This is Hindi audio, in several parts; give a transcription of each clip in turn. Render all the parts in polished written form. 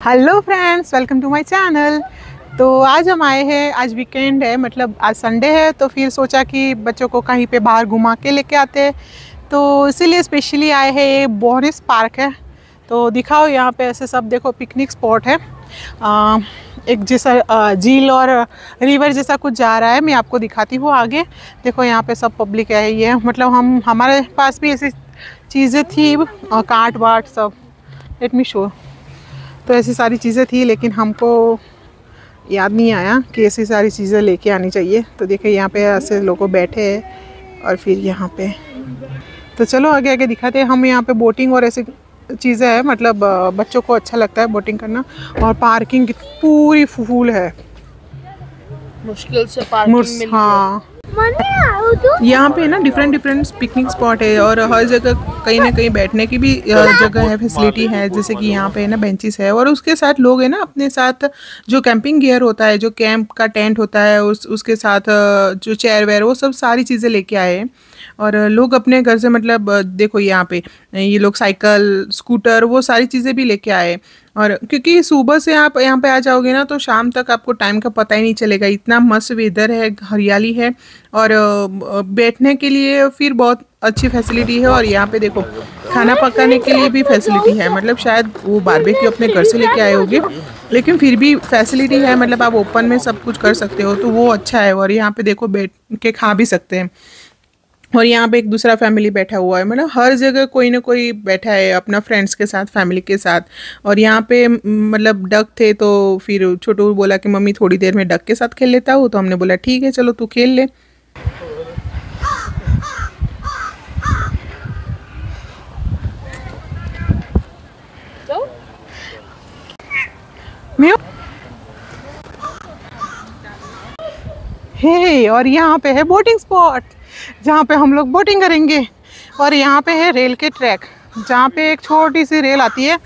Hello friends, welcome to my channel. तो आज हम आए हैं, आज वीकेंड है, मतलब आज संडे है, तो फिर सोचा कि बच्चों को कहीं पे बाहर घुमा के लेके आते हैं। तो इसीलिए स्पेशली आए हैं, ये बोरिस पार्क है। तो दिखाओ यहाँ पे ऐसे सब देखो, पिकनिक स्पॉट है। एक जैसा झील और रिवर जैसा कुछ जा रहा है, मैं आपको दिखाती हूँ आगे। देखो यहाँ पे सब पब्लिक है, ये मतलब हमारे पास भी ऐसी चीज़ें थी, काट वाट सब। Let me show. तो ऐसी सारी चीज़ें थी, लेकिन हमको याद नहीं आया कि ऐसी सारी चीज़ें लेके आनी चाहिए। तो देखिए यहाँ पे ऐसे लोग बैठे हैं और फिर यहाँ पे, तो चलो आगे आगे दिखाते हैं। हम यहाँ पे बोटिंग और ऐसी चीज़ें हैं, मतलब बच्चों को अच्छा लगता है बोटिंग करना। और पार्किंग पूरी फुल है, मुश्किल से पार्किंग मिली। हाँ, यहाँ पे ना डिफरेंट पिकनिक स्पॉट है और हर जगह कहीं ना कहीं बैठने की भी जगह है, फैसिलिटी है। जैसे कि यहाँ पे ना बेंचेस है और उसके साथ लोग है ना अपने साथ जो कैंपिंग गियर होता है, जो कैंप का टेंट होता है, उसके साथ जो चेयर वेयर, वो सब सारी चीज़ें लेके आए हैं। और लोग अपने घर से, मतलब देखो यहाँ पे ये लोग साइकिल, स्कूटर, वो सारी चीज़ें भी लेके आए। और क्योंकि सुबह से आप यहाँ पे आ जाओगे ना, तो शाम तक आपको टाइम का पता ही नहीं चलेगा। इतना मस्त वेदर है, हरियाली है और बैठने के लिए फिर बहुत अच्छी फैसिलिटी है। और यहाँ पे देखो खाना पकाने के लिए भी फैसिलिटी है, मतलब शायद वो बारबेक्यू अपने घर से लेके आए होंगे, लेकिन फिर भी फैसिलिटी है, मतलब आप ओपन में सब कुछ कर सकते हो, तो वो अच्छा है। और यहाँ पे देखो बैठ के खा भी सकते हैं। और यहाँ पे एक दूसरा फैमिली बैठा हुआ है, मतलब हर जगह कोई ना कोई बैठा है अपना फ्रेंड्स के साथ, फैमिली के साथ। और यहाँ पे मतलब डक थे, तो फिर छोटू बोला कि मम्मी थोड़ी देर में डक के साथ खेल लेता हूँ। तो हमने बोला ठीक है, चलो तू खेल ले। हे, और यहाँ पे है बोटिंग स्पॉट, जहाँ पे हम लोग बोटिंग करेंगे। और यहाँ पे है रेल के ट्रैक, जहाँ पे एक छोटी सी रेल आती है।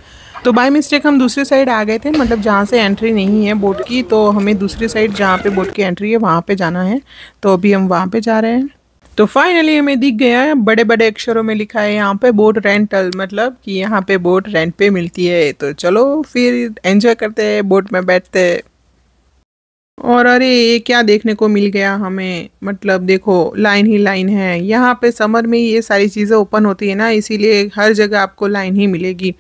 तो बाय मिस्टेक हम दूसरी साइड आ गए थे, मतलब जहाँ से एंट्री नहीं है बोट की, तो हमें दूसरी साइड जहाँ पे बोट की एंट्री है वहाँ पे जाना है। तो अभी हम वहाँ पे जा रहे हैं। तो फाइनली हमें दिख गया है, बड़े बड़े अक्षरों में लिखा है यहाँ पे बोट रेंटल, मतलब कि यहाँ पे बोट रेंट पे मिलती है। तो चलो फिर एंजॉय करते हैं, बोट में बैठते हैं। और अरे ये क्या देखने को मिल गया हमें, मतलब देखो लाइन ही लाइन है। यहाँ पे समर में ये सारी चीज़ें ओपन होती है ना, इसीलिए हर जगह आपको लाइन ही मिलेगी।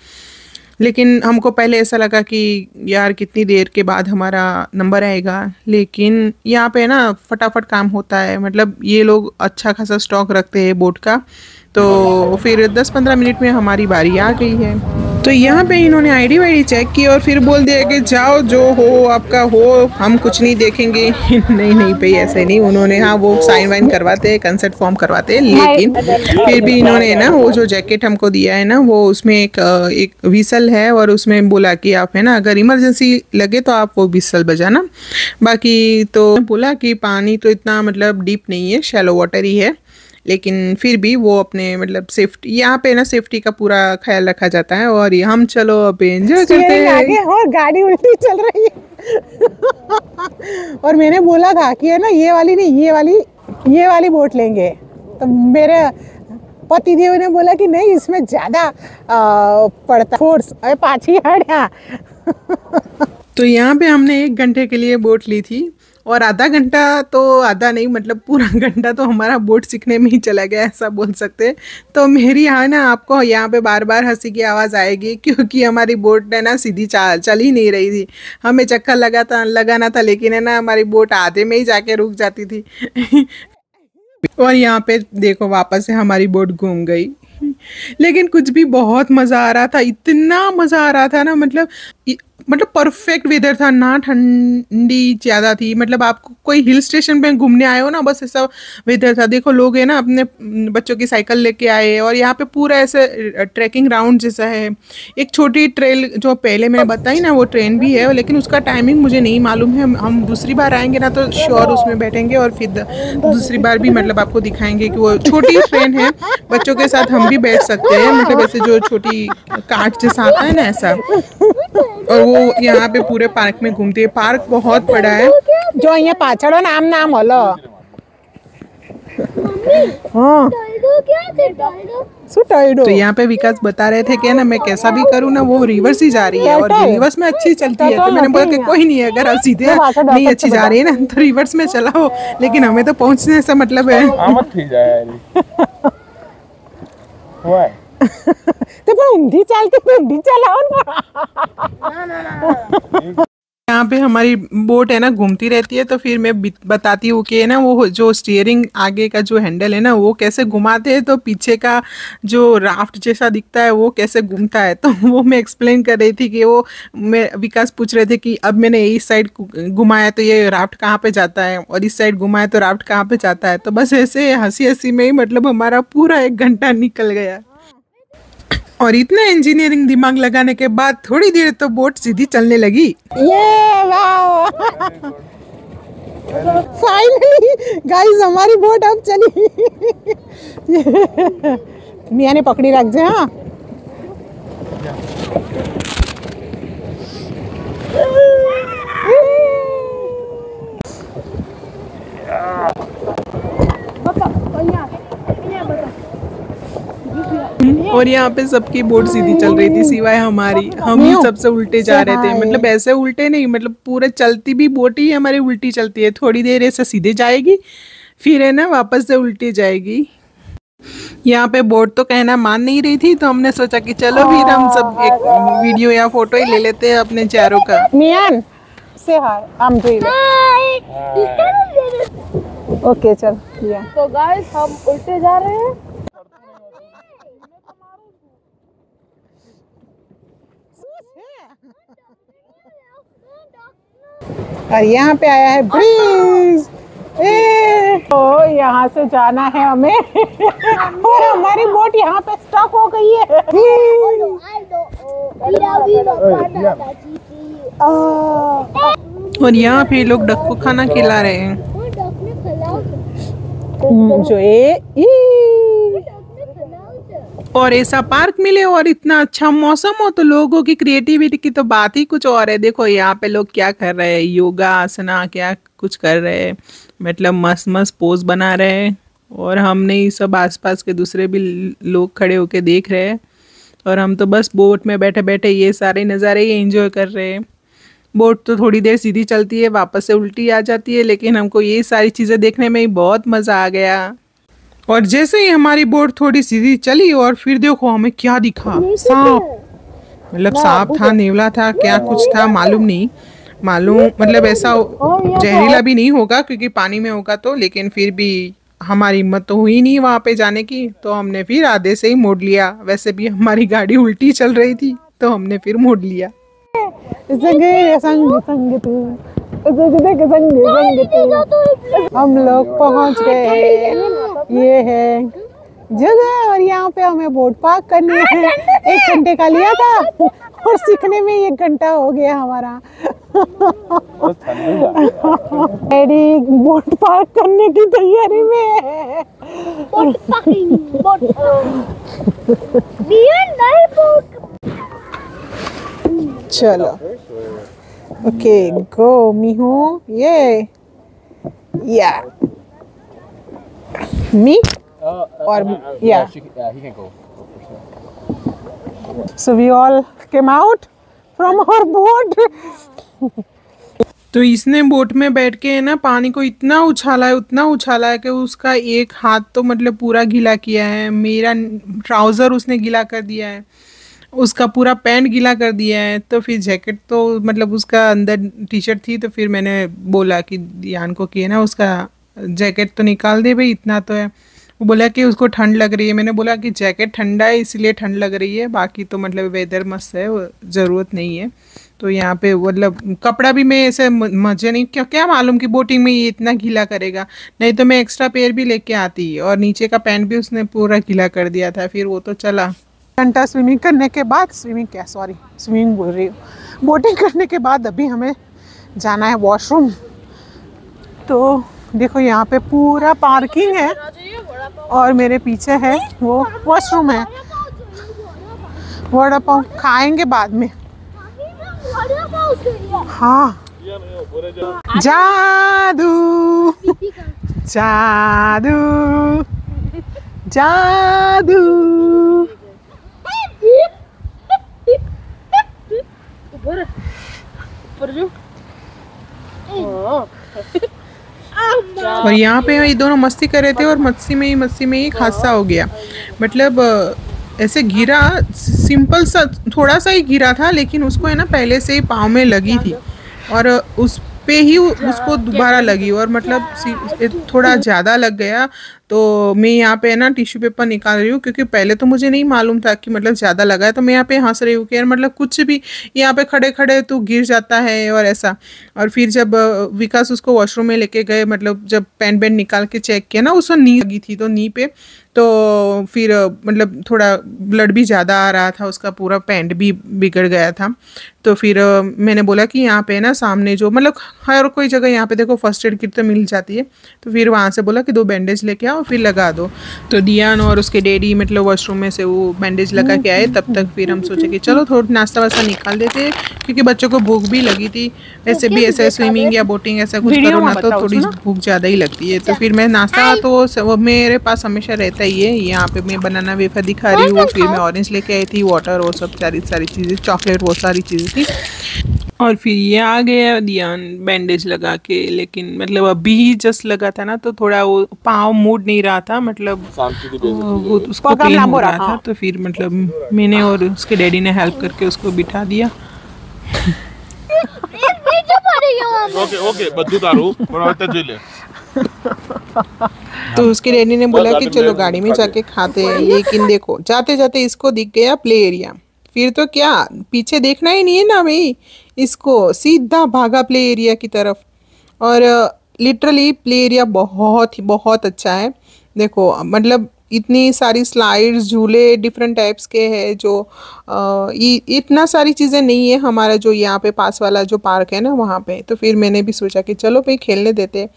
लेकिन हमको पहले ऐसा लगा कि यार कितनी देर के बाद हमारा नंबर आएगा, लेकिन यहाँ पे ना फटाफट काम होता है, मतलब ये लोग अच्छा खासा स्टॉक रखते हैं बोट का। तो फिर 10-15 मिनट में हमारी बारी आ गई है। तो यहाँ पे इन्होंने आईडी वाईडी चेक की और फिर बोल दिया कि जाओ, जो हो आपका हो, हम कुछ नहीं देखेंगे। नहीं भाई, ऐसे नहीं। उन्होंने हाँ वो साइन वाइन करवाते हैं, कंसेंट फॉर्म करवाते हैं, लेकिन फिर भी इन्होंने ना वो जो जैकेट हमको दिया है ना, वो उसमें एक विसल है और उसमें बोला कि आप है ना अगर इमरजेंसी लगे तो आप वो विसल बजाना। बाकी तो बोला कि पानी तो इतना मतलब डीप नहीं है, शैलो वाटर ही है, लेकिन फिर भी वो अपने मतलब सेफ्टी, यहाँ पे ना सेफ्टी का पूरा ख्याल रखा जाता है। और हम चलो अब एंजॉय करते हैं। आगे और गाड़ी उल्टी चल रही है। और मैंने बोला था कि है ना ये वाली नहीं, ये वाली बोट लेंगे। तो मेरे पति देव ने बोला कि नहीं, इसमें ज्यादा पड़ता फोर्स, अरे पाछी हटा। तो यहाँ पे हमने 1 घंटे के लिए बोट ली थी, और आधा घंटा तो आधा नहीं, मतलब पूरा घंटा तो हमारा बोट सीखने में ही चला गया, ऐसा बोल सकते हैं। तो मेरी यहाँ ना आपको यहाँ पे बार बार हंसी की आवाज़ आएगी, क्योंकि हमारी बोट ने ना सीधी चल ही नहीं रही थी। हमें चक्कर लगाना था, लेकिन है ना हमारी बोट आधे में ही जाके रुक जाती थी। और यहाँ पे देखो वापस से हमारी बोट घूम गई। लेकिन कुछ भी बहुत मज़ा आ रहा था, इतना मज़ा आ रहा था ना, मतलब परफेक्ट वेदर था ना, ठंडी ज़्यादा थी। मतलब आपको कोई हिल स्टेशन पे घूमने आए हो ना, बस ऐसा वेदर था। देखो लोग है ना अपने बच्चों की साइकिल लेके आए, और यहाँ पे पूरा ऐसे ट्रैकिंग राउंड जैसा है। एक छोटी ट्रेल जो पहले मैंने बताई ना, वो ट्रेन भी है, लेकिन उसका टाइमिंग मुझे नहीं मालूम है। हम दूसरी बार आएंगे ना तो श्योर उसमें बैठेंगे, और फिर दूसरी बार भी मतलब आपको दिखाएंगे कि वो छोटी ट्रेन है, बच्चों के साथ हम भी बैठ सकते हैं, मतलब ऐसे जो छोटी काट जैसा आता है ना, ऐसा। और वो यहाँ पे पूरे पार्क में घूमती है। पार्क बहुत बड़ा है। जो यहाँ पाछड़ नाम होलो। हाँ तो यहाँ पे विकास बता रहे थे कि ना मैं कैसा भी करूँ ना वो रिवर्स ही जा रही है और रिवर्स में अच्छी चलती है। तो मैंने बोला कि कोई नहीं है, अगर आप सीधे नहीं अच्छी जा रही है ना तो रिवर्स में चलाओ, लेकिन हमें तो पहुँचने से मतलब है। तो ऊंधी चल के ऊंधी चलाओ ना। यहाँ पे हमारी बोट है ना घूमती रहती है, तो फिर मैं बताती हूँ कि ना वो जो स्टीयरिंग आगे का जो हैंडल है ना वो कैसे घुमाते हैं, तो पीछे का जो राफ्ट जैसा दिखता है वो कैसे घूमता है। तो वो मैं एक्सप्लेन कर रही थी कि वो मैं विकास पूछ रहे थे कि अब मैंने इस साइड घुमाया तो ये राफ्ट कहाँ पे जाता है और इस साइड घुमाया तो राफ्ट कहाँ पे जाता है। तो बस ऐसे हंसी हंसी में ही मतलब हमारा पूरा 1 घंटा निकल गया। और इतना इंजीनियरिंग दिमाग लगाने के बाद थोड़ी देर तो बोट सीधी चलने लगी। ये वाह, फाइनली गाइस हमारी बोट अब चली। मियाँ ने पकड़ी रख दे। हाँ और यहाँ पे सबकी बोट सीधी चल रही थी सिवाय हमारी। हम ही सबसे उल्टे जा रहे थे, मतलब ऐसे उल्टे नहीं, मतलब पूरे चलती भी बोट ही हमारी उल्टी चलती है। थोड़ी देर ऐसे सीधे जाएगी फिर है ना वापस से उल्टी जाएगी। यहाँ पे बोट तो कहना मान नहीं रही थी, तो हमने सोचा कि चलो फिर हम सब एक वीडियो या फोटो ही ले लेते हैं अपने चारों का। मियान से हाय, हम ओके चल। तो गाइस हम उल्टे जा रहे हैं। और यहाँ पे आया है ब्रिज। तो यहाँ से जाना है हमें और हमारी बोट यहाँ पे स्टक हो गई है। और यहाँ पे लोग डक को खाना खिला रहे हैं। जो और ऐसा पार्क मिले और इतना अच्छा मौसम हो तो लोगों की क्रिएटिविटी की तो बात ही कुछ और है। देखो यहाँ पे लोग क्या कर रहे हैं, योगा आसना क्या कुछ कर रहे हैं, मतलब मस्त मस्त पोज बना रहे हैं। और हमने ही सब आसपास के दूसरे भी लोग खड़े होके देख रहे हैं और हम तो बस बोट में बैठे बैठे ये सारे नज़ारे ही एंजॉय कर रहे हैं। बोट तो थोड़ी देर सीधी चलती है वापस से उल्टी आ जाती है, लेकिन हमको ये सारी चीज़ें देखने में ही बहुत मज़ा आ गया। और जैसे ही हमारी बोट थोड़ी सीधी चली और फिर देखो हमें क्या दिखा, सांप। मतलब सांप था, नेवला था, क्या कुछ था मालूम नहीं। मतलब ऐसा जहरीला भी नहीं होगा क्योंकि पानी में होगा तो, लेकिन फिर भी हमारी हिम्मत तो हुई नहीं वहाँ पे जाने की, तो हमने फिर आधे से ही मोड़ लिया। वैसे भी हमारी गाड़ी उल्टी चल रही थी तो हमने फिर मोड़ लिया। हम लोग पहुंच गए, ये है जगह और यहाँ पे हमें बोट पार्क करनी है। 1 घंटे का लिया था और सीखने में 1 घंटा हो गया हमारा। डैडी बोट पार्क करने की तैयारी में है। चलो ओके गो मीहू, ये या मी or yeah. He can go. So we all came out from our boat. तो इसने बोट में बैठ के ना पानी को इतना उछाला है कि उसका एक हाथ तो मतलब पूरा गीला किया है। मेरा ट्राउज़र उसने गीला कर दिया है, उसका पूरा पैंट गीला कर दिया है। तो फिर जैकेट तो मतलब उसका अंदर टी शर्ट थी, तो फिर मैंने बोला कि यान को कि ना उसका जैकेट तो निकाल दे भाई, इतना तो है। वो बोला कि उसको ठंड लग रही है। मैंने बोला कि जैकेट ठंडा है इसलिए ठंड लग रही है, बाकी तो मतलब वेदर मस्त है, ज़रूरत नहीं है। तो यहाँ पे मतलब कपड़ा भी मैं ऐसे मजे नहीं, क्या मालूम कि बोटिंग में ये इतना गीला करेगा, नहीं तो मैं एक्स्ट्रा पेयर भी लेके आती। और नीचे का पैंट भी उसने पूरा गीला कर दिया था। फिर वो तो चला। घंटा स्विमिंग करने के बाद, स्विमिंग बोल रही हूँ, बोटिंग करने के बाद अभी हमें जाना है वॉशरूम। तो देखो यहाँ पे पूरा पार्किंग है और मेरे पीछे है वो वॉशरूम है। वड़ा पाव खाएंगे बाद में। हाँ, जादू जादू जादू। और यहाँ पे ये दोनों मस्ती कर रहे थे और मस्ती में ही हादसा हो गया। मतलब ऐसे गिरा, सिंपल सा थोड़ा सा ही गिरा था, लेकिन उसको है ना पहले से ही पाँव में लगी थी और उस पे ही उसको दोबारा लगी और मतलब थोड़ा ज़्यादा लग गया। तो मैं यहाँ पे है ना टिश्यू पेपर निकाल रही हूँ, क्योंकि पहले तो मुझे नहीं मालूम था कि मतलब ज़्यादा लगा है। तो मैं यहाँ पे हंस रही हूँ कि यार मतलब कुछ भी यहाँ पे खड़े खड़े तो गिर जाता है और ऐसा। और फिर जब विकास उसको वॉशरूम में लेके गए, मतलब जब पैंट निकाल के चेक किया ना, उसको नी लगी थी तो नी पे, तो फिर मतलब थोड़ा ब्लड भी ज़्यादा आ रहा था, उसका पूरा पैंट भी बिगड़ गया था। तो फिर मैंने बोला कि यहाँ पे ना सामने जो मतलब हर कोई जगह यहाँ पे देखो फर्स्ट एड किट तो मिल जाती है। तो फिर वहाँ से बोला कि 2 बैंडेज लेके आओ फिर लगा दो। तो दियान और उसके डैडी मतलब वॉशरूम में से वो बैंडेज लगा के आए। तब तक फिर हम सोचे कि चलो थोड़ा नाश्ता वास्ता निकाल देते हैं, क्योंकि बच्चों को भूख भी लगी थी। वैसे भी ऐसे स्विमिंग या बोटिंग ऐसा कुछ करो ना तो थोड़ी भूख ज़्यादा ही लगती है। तो फिर मैं नाश्ता तो मेरे पास हमेशा रहता ही है। यहाँ पे मैं बनाना वेफर दिखा रही हूँ, फिर मैं ऑरेंज लेके आई थी, वाटर वो सब सारी चीज़ें, चॉकलेट वो सारी चीज़ें थी। और फिर ये आ गया दियान बैंडेज लगा के, लेकिन मतलब अभी ही जस्ट लगा था ना, तो थोड़ा वो पाँव मूड नहीं रहा था, मतलब वो उसको पेन हो रहा था। तो फिर मतलब मैंने और उसके डैडी ने हेल्प करके उसको बिठा दिया। तो उसके डैडी ने बोला कि चलो गाड़ी में जाके खाते हैं। लेकिन देखो जाते जाते इसको दिख गया प्ले एरिया। फिर तो क्या, पीछे देखना ही नहीं है ना भाई, इसको सीधा भागा प्ले एरिया की तरफ। और लिटरली प्ले एरिया बहुत अच्छा है। देखो मतलब इतनी सारी स्लाइड्स, झूले डिफरेंट टाइप्स के हैं, जो इतना सारी चीज़ें नहीं है हमारा जो यहाँ पे पास वाला जो पार्क है ना वहाँ पे। तो फिर मैंने भी सोचा कि चलो भाई खेलने देते।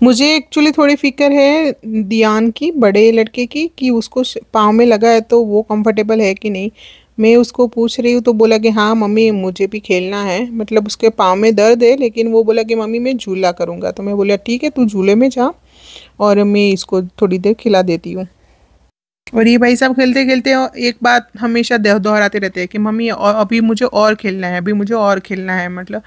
मुझे एक्चुअली थोड़ी फिक्र है दियान की, बड़े लड़के की, कि उसको पाँव में लगा है तो वो कंफर्टेबल है कि नहीं। मैं उसको पूछ रही हूँ तो बोला कि हाँ मम्मी मुझे भी खेलना है, मतलब उसके पाँव में दर्द है, लेकिन वो बोला कि मम्मी मैं झूला करूँगा। तो मैं बोला ठीक है तू झूले में जा और मैं इसको थोड़ी देर खिला देती हूँ। और ये भाई साहब खेलते खेलते एक बात हमेशा दोहराते रहते हैं कि मम्मी और अभी मुझे और खेलना है, अभी मुझे और खेलना है, मतलब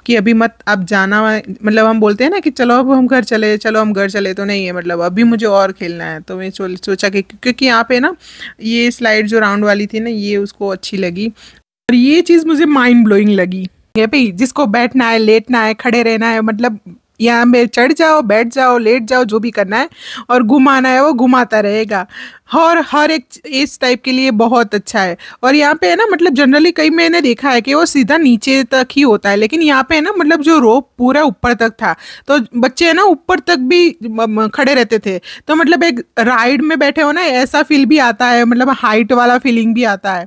कि अभी मत अब जाना। मतलब हम बोलते हैं ना कि चलो अब हम घर चले, चलो हम घर चले, तो नहीं है, मतलब अभी मुझे और खेलना है। तो मैं सोचा कि क्योंकि यहाँ पे ना ये स्लाइड जो राउंड वाली थी ना, ये उसको अच्छी लगी और ये चीज़ मुझे माइंड ब्लोइंग लगी। ये भाई जिसको बैठना है, लेटना है, खड़े रहना है, मतलब यहाँ में चढ़ जाओ, बैठ जाओ, लेट जाओ, जो भी करना है, और घुमाना है वो घुमाता रहेगा। और हर एक इस टाइप के लिए बहुत अच्छा है। और यहाँ पे है ना मतलब जनरली कई मैंने देखा है कि वो सीधा नीचे तक ही होता है, लेकिन यहाँ पे है ना मतलब जो रोप पूरा ऊपर तक था, तो बच्चे है ना ऊपर तक भी खड़े रहते थे। तो मतलब एक राइड में बैठे हो ना ऐसा फील भी आता है, मतलब हाइट वाला फीलिंग भी आता है।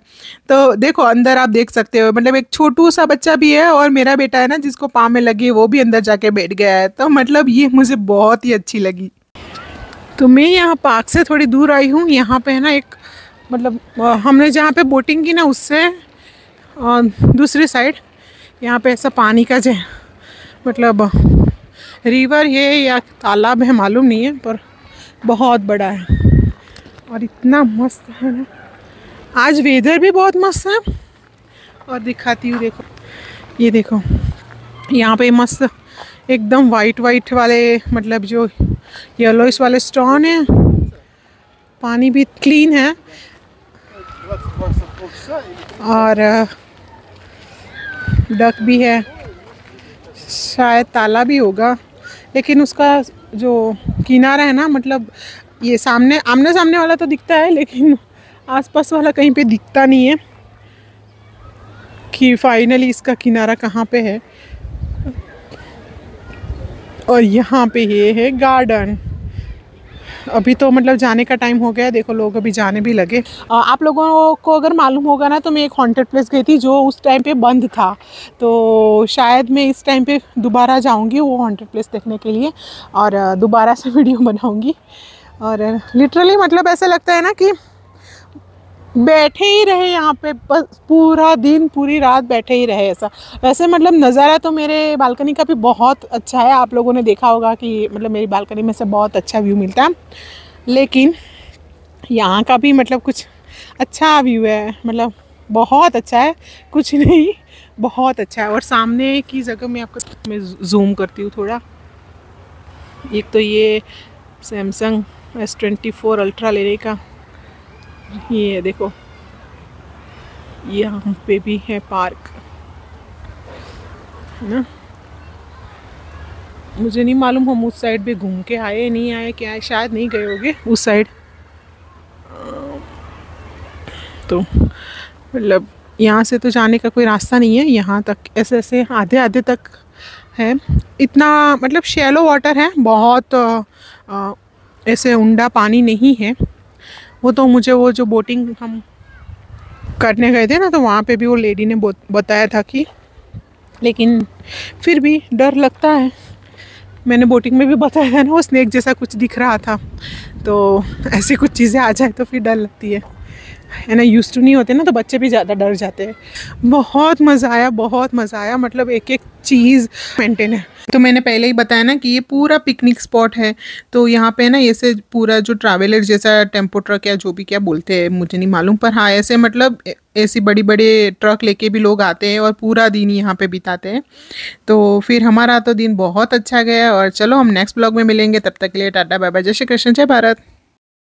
तो देखो अंदर आप देख सकते हो, मतलब एक छोटू सा बच्चा भी है और मेरा बेटा है ना जिसको पाँव में लगी, वो भी अंदर जाके बैठ गया है। तो मतलब ये मुझे बहुत ही अच्छी लगी। तो मैं यहाँ पार्क से थोड़ी दूर आई हूँ। यहाँ पे है ना एक मतलब हमने जहाँ पे बोटिंग की ना उससे दूसरी साइड यहाँ पे ऐसा पानी का जो मतलब रिवर है या तालाब है मालूम नहीं है, पर बहुत बड़ा है और इतना मस्त है ना। आज वेदर भी बहुत मस्त है। और दिखाती हूँ, देखो ये देखो यहाँ पे मस्त एकदम वाइट वाले मतलब जो येलोइश वाले स्टोन है, पानी भी क्लीन है और डक भी है, शायद ताला भी होगा, लेकिन उसका जो किनारा है ना, मतलब ये सामने आमने सामने वाला तो दिखता है, लेकिन आसपास वाला कहीं पे दिखता नहीं है कि फाइनली इसका किनारा कहाँ पे है। और यहाँ पे ये है गार्डन। अभी तो मतलब जाने का टाइम हो गया, देखो लोग अभी जाने भी लगे। आप लोगों को अगर मालूम होगा ना, तो मैं एक हॉन्टेड प्लेस गई थी जो उस टाइम पे बंद था, तो शायद मैं इस टाइम पे दोबारा जाऊंगी वो हॉन्टेड प्लेस देखने के लिए और दोबारा से वीडियो बनाऊंगी। और लिटरली मतलब ऐसा लगता है ना कि बैठे ही रहे यहाँ पे, बस पूरा दिन पूरी रात बैठे ही रहे ऐसा। वैसे मतलब नज़ारा तो मेरे बालकनी का भी बहुत अच्छा है, आप लोगों ने देखा होगा कि मतलब मेरी बालकनी में से बहुत अच्छा व्यू मिलता है। लेकिन यहाँ का भी मतलब कुछ अच्छा व्यू है, मतलब बहुत अच्छा है, कुछ नहीं बहुत अच्छा है। और सामने की जगह में आपको मैं जूम करती हूँ थोड़ा। एक तो ये सैमसंग S24 अल्ट्रा लेने का ये है, देखो यहाँ पे भी है पार्क, है ना। मुझे नहीं मालूम हम उस साइड पे घूम के आए नहीं आए, क्या है, शायद नहीं गए होंगे उस साइड। तो मतलब यहाँ से तो जाने का कोई रास्ता नहीं है, यहाँ तक ऐसे ऐसे आधे आधे तक है। इतना मतलब शैलो वाटर है, बहुत ऐसे उंडा पानी नहीं है। वो तो मुझे वो जो बोटिंग हम करने गए थे ना, तो वहाँ पे भी वो लेडी ने बताया था कि, लेकिन फिर भी डर लगता है। मैंने बोटिंग में भी बताया था ना, वो स्नेक जैसा कुछ दिख रहा था, तो ऐसी कुछ चीज़ें आ जाए तो फिर डर लगती है ना। यूज़ टू नहीं होते ना, तो बच्चे भी ज़्यादा डर जाते हैं। बहुत मज़ा आया, बहुत मज़ा आया, मतलब एक एक चीज़ मेंटेन है। तो मैंने पहले ही बताया ना कि ये पूरा पिकनिक स्पॉट है। तो यहाँ पे ना ऐसे पूरा जो ट्रैवलर जैसा टेम्पो ट्रक या जो भी क्या बोलते हैं मुझे नहीं मालूम, पर हाँ ऐसे मतलब ऐसी बड़ी बड़े ट्रक लेके भी लोग आते हैं और पूरा दिन यहाँ पे बिताते हैं। तो फिर हमारा तो दिन बहुत अच्छा गया। और चलो हम नेक्स्ट ब्लॉग में मिलेंगे, तब तक के लिए टाटा बाय बाय, जय श्री कृष्ण, जय भारत।